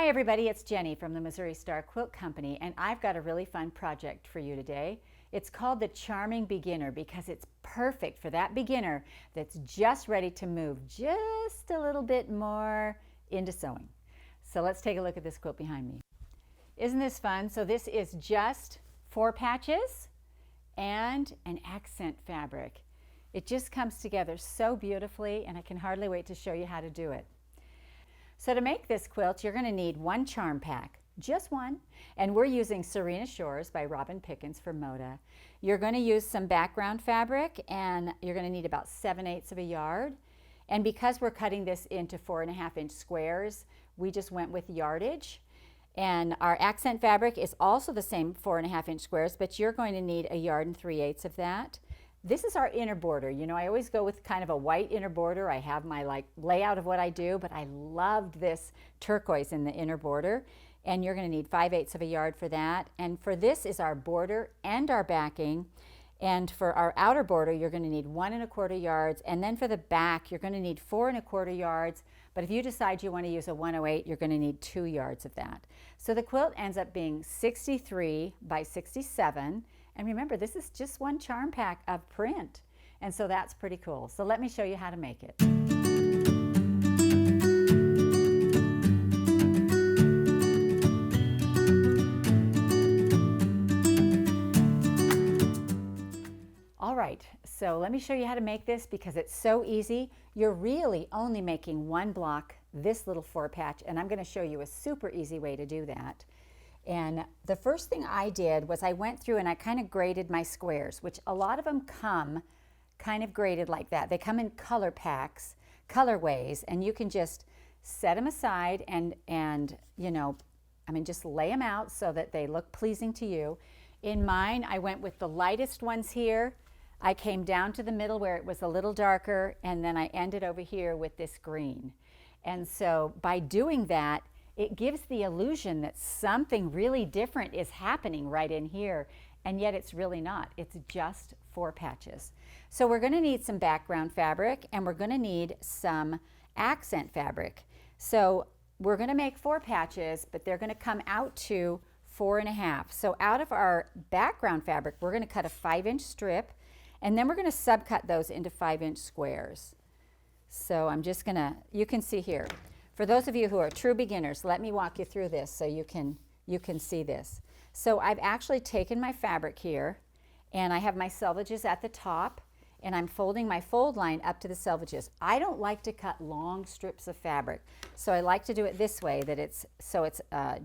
Hi everybody, it's Jenny from the Missouri Star Quilt Company, and I've got a really fun project for you today. It's called the Charming Beginner because it's perfect for that beginner that's just ready to move just a little bit more into sewing. So let's take a look at this quilt behind me. Isn't this fun? So this is just 4 patches and an accent fabric. It just comes together so beautifully, and I can hardly wait to show you how to do it. So to make this quilt, you're going to need 1 charm pack, just 1, and we're using Serena Shores by Robin Pickens for Moda. You're going to use some background fabric, and you're going to need about 7/8 of a yard. And because we're cutting this into 4.5-inch squares, we just went with yardage. And our accent fabric is also the same 4.5-inch squares, but you're going to need 1 3/8 of that. This is our inner border. You know, I always go with kind of a white inner border. I have my layout of what I do, but I loved this turquoise in the inner border. And you're going to need 5/8 of a yard for that. And for this is our border and our backing. And for our outer border, you're going to need 1 1/4 yards. And then for the back, you're going to need 4 1/4 yards. But if you decide you want to use a 108, you're going to need 2 yards of that. So the quilt ends up being 63 by 67. And remember, this is just 1 charm pack of print. And so that's pretty cool. So let me show you how to make it. All right, so let me show you how to make this because it's so easy. You're really only making 1 block, this little 4 patch, and I'm going to show you a super easy way to do that. And the first thing I did was I went through and I kind of graded my squares, which a lot of them come kind of graded like that. They come in color packs, colorways, and you can just set them aside and you know, just lay them out so that they look pleasing to you. In mine, I went with the lightest ones here. I came down to the middle where it was a little darker, and then I ended over here with this green. And so by doing that, it gives the illusion that something really different is happening right in here, and yet it's really not. It's just 4 patches. So we're going to need some background fabric, and we're going to need some accent fabric. So we're going to make 4 patches, but they're going to come out to 4.5. So out of our background fabric, we're going to cut a 5-inch strip, and then we're going to subcut those into 5-inch squares. So I'm just going to, you can see here. For those of you who are true beginners, let me walk you through this so you can see this. So I've actually taken my fabric here, and I have my selvages at the top, and I'm folding my fold line up to the selvages. I don't like to cut long strips of fabric, so I like to do it this way, that it's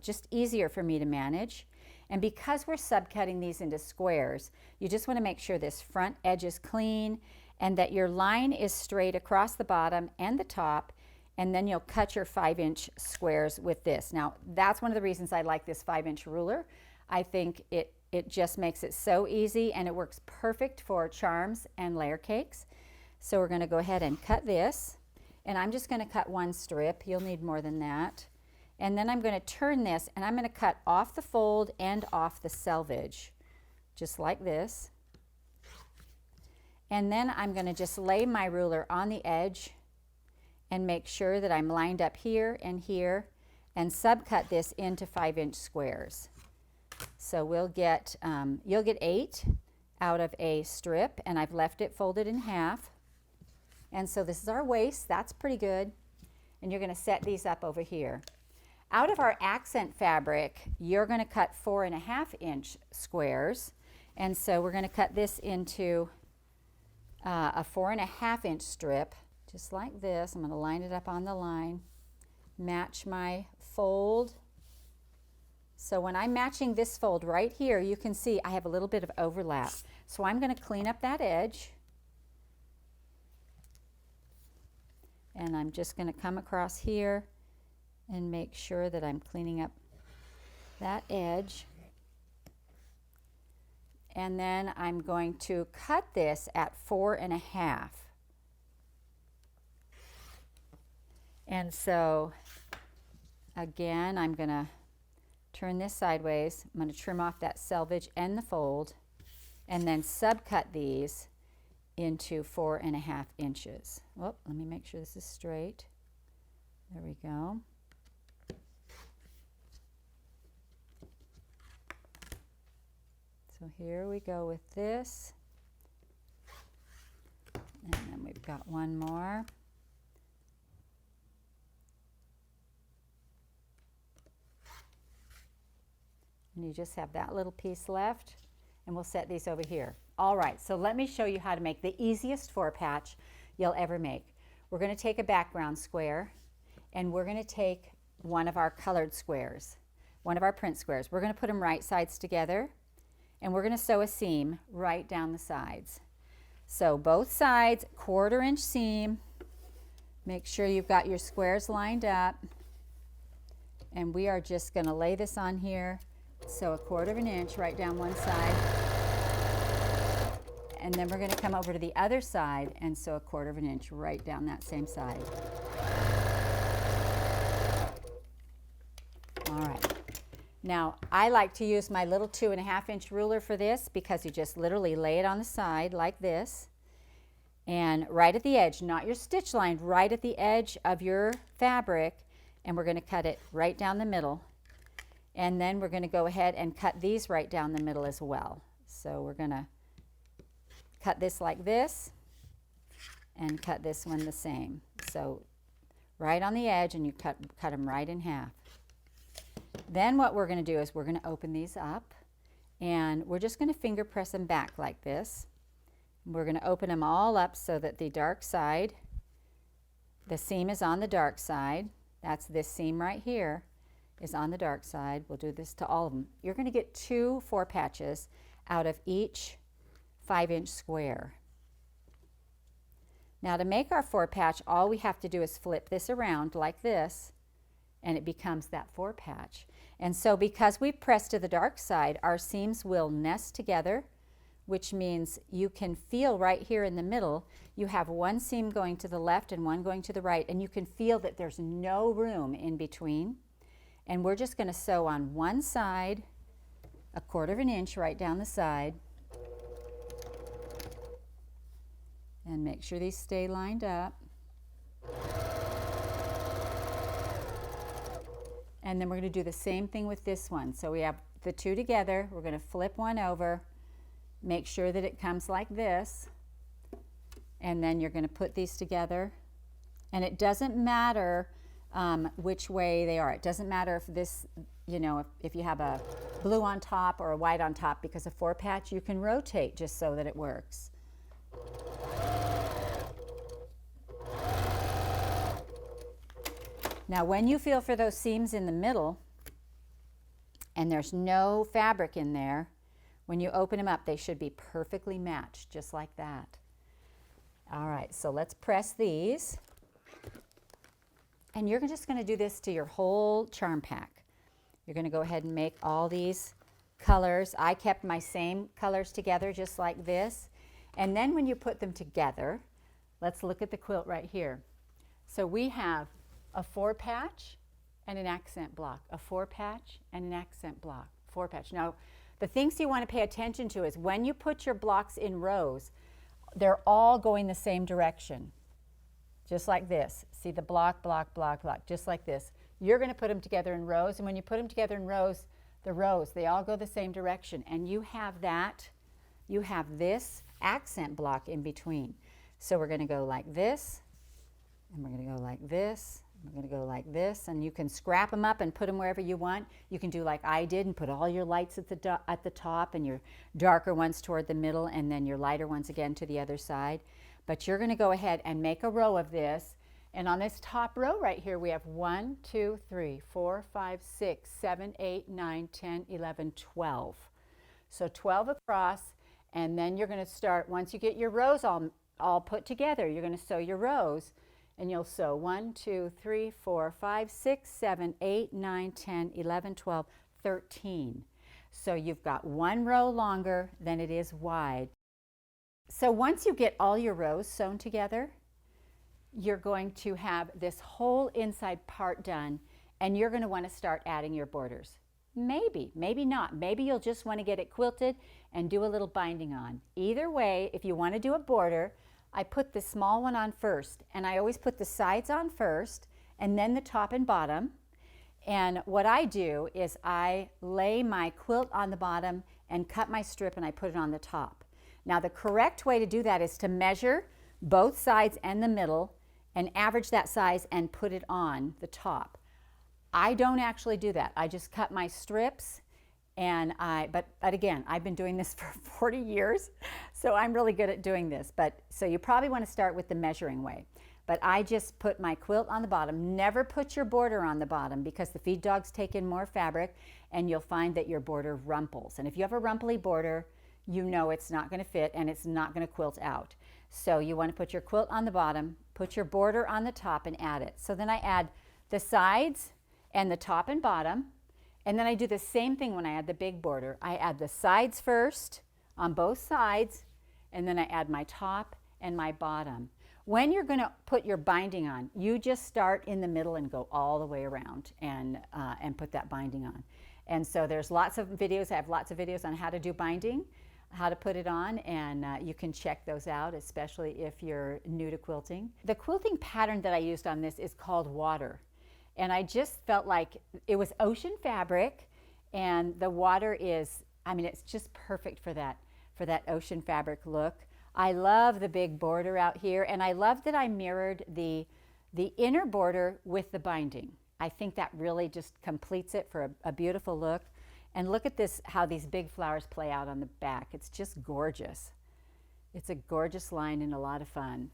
just easier for me to manage. And because we're subcutting these into squares, you just want to make sure this front edge is clean and that your line is straight across the bottom and the top, and then you'll cut your 5-inch squares with this. Now, that's one of the reasons I like this 5-inch ruler. I think it just makes it so easy, and it works perfect for charms and layer cakes. So we're going to go ahead and cut this, and I'm just going to cut 1 strip. You'll need more than that. And then I'm going to turn this, and I'm going to cut off the fold and off the selvage, just like this. And then I'm going to just lay my ruler on the edge and make sure that I'm lined up here and subcut this into 5-inch squares. So we'll get, you'll get 8 out of a strip, and I've left it folded in half. And so this is our waist. That's pretty good. And you're going to set these up over here. Out of our accent fabric, you're going to cut 4.5-inch squares. And so we're going to cut this into a 4.5-inch strip. Just like this. I'm going to line it up on the line, match my fold. So when I'm matching this fold right here, you can see I have a little bit of overlap. So I'm going to clean up that edge. And I'm just going to come across here and make sure that I'm cleaning up that edge. And then I'm going to cut this at 4.5. And so, again, I'm going to turn this sideways. I'm going to trim off that selvage and the fold, and then subcut these into 4.5 inches. Oh, let me make sure this is straight. There we go. So here we go with this. And then we've got one more. And you just have that little piece left, and we'll set these over here. All right, so let me show you how to make the easiest four patch you'll ever make. We're going to take a background square, and we're going to take one of our colored squares, one of our print squares. We're going to put them right sides together, and we're going to sew a seam right down the sides. So both sides, 1/4 inch seam. Make sure you've got your squares lined up, and we are just going to lay this on here. So 1/4 inch right down one side, and then we're going to come over to the other side and sew 1/4 inch right down that same side. All right. Now I like to use my little 2.5 inch ruler for this, because you just literally lay it on the side like this, and right at the edge, not your stitch line, right at the edge of your fabric, and we're going to cut it right down the middle. And then we're going to go ahead and cut these right down the middle as well. So we're going to cut this like this and cut this one the same. So right on the edge, and you cut them right in half. Then what we're going to do is we're going to open these up, and we're just going to finger press them back like this. We're going to open them all up so that the dark side, the seam is on the dark side. That's this seam right here is on the dark side. We'll do this to all of them. You're going to get 2 four patches out of each 5-inch square. Now to make our four patch, all we have to do is flip this around like this, and it becomes that four patch. And so because we've pressed to the dark side, our seams will nest together, which means you can feel right here in the middle, you have one seam going to the left and one going to the right, and you can feel that there's no room in between. And we're just going to sew on one side, 1/4 inch right down the side, and make sure these stay lined up. And then we're going to do the same thing with this one. So we have the 2 together. We're going to flip one over, make sure that it comes like this, and then you're going to put these together. And it doesn't matter which way they are. It doesn't matter if this, you know, if you have a blue on top or a white on top, because a four patch you can rotate just so that it works. Now when you feel for those seams in the middle and there's no fabric in there, when you open them up, they should be perfectly matched, just like that. All right, so let's press these. And you're just going to do this to your whole charm pack. You're going to go ahead and make all these colors. I kept my same colors together just like this. And then when you put them together, let's look at the quilt right here. So we have a four patch and an accent block, a four patch and an accent block, four patch. Now, the things you want to pay attention to is when you put your blocks in rows, they're all going the same direction. Just like this. See the block, block, block, block, just like this. You're going to put them together in rows, and when you put them together in rows, the rows, they all go the same direction. And you have that, you have this accent block in between. So we're going to go like this, and we're going to go like this, and we're going to go like this, and you can scrap them up and put them wherever you want. You can do like I did and put all your lights at the top and your darker ones toward the middle, and then your lighter ones again to the other side. But you're going to go ahead and make a row of this. And on this top row right here, we have 1, 2, 3, 4, 5, 6, 7, 8, 9, 10, 11, 12. So 12 across, and then you're going to start, once you get your rows all put together, you're going to sew your rows, and you'll sew 1, 2, 3, 4, 5, 6, 7, 8, 9, 10, 11, 12, 13. So you've got one row longer than it is wide. So once you get all your rows sewn together, you're going to have this whole inside part done, and you're going to want to start adding your borders. Maybe, maybe not. Maybe you'll just want to get it quilted and do a little binding on. Either way, if you want to do a border, I put the small one on first, and I always put the sides on first and then the top and bottom. And what I do is I lay my quilt on the bottom and cut my strip and I put it on the top. Now the correct way to do that is to measure both sides and the middle and average that size and put it on the top. I don't actually do that. I just cut my strips, and but again, I've been doing this for 40 years, so I'm really good at doing this. So you probably want to start with the measuring way. But I just put my quilt on the bottom. Never put your border on the bottom because the feed dogs take in more fabric and you'll find that your border rumples. And if you have a rumply border, you know it's not going to fit and it's not going to quilt out. So you want to put your quilt on the bottom, put your border on the top and add it. So then I add the sides and the top and bottom, and then I do the same thing when I add the big border. I add the sides first on both sides, and then I add my top and my bottom. When you're going to put your binding on, you just start in the middle and go all the way around and put that binding on. And so there's lots of videos. I have lots of videos on how to do binding, how to put it on, and you can check those out, especially if you're new to quilting. The quilting pattern that I used on this is called Water. And I just felt like it was ocean fabric, and the water is, I mean, it's just perfect for that ocean fabric look. I love the big border out here, and I love that I mirrored the inner border with the binding. I think that really just completes it for a beautiful look. And look at this, how these big flowers play out on the back. It's just gorgeous. It's a gorgeous line and a lot of fun.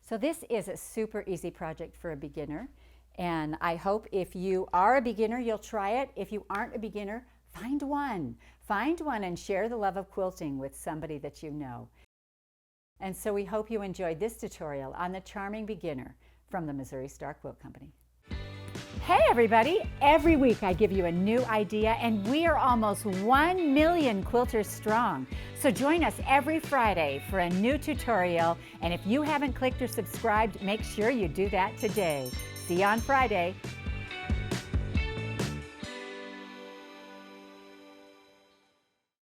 So this is a super easy project for a beginner. And I hope if you are a beginner, you'll try it. If you aren't a beginner, find one. Find one and share the love of quilting with somebody that you know. And so we hope you enjoyed this tutorial on the Charming Beginner from the Missouri Star Quilt Company. Hey everybody! Every week I give you a new idea, and we are almost 1 million quilters strong. So join us every Friday for a new tutorial, and if you haven't clicked or subscribed, make sure you do that today. See you on Friday.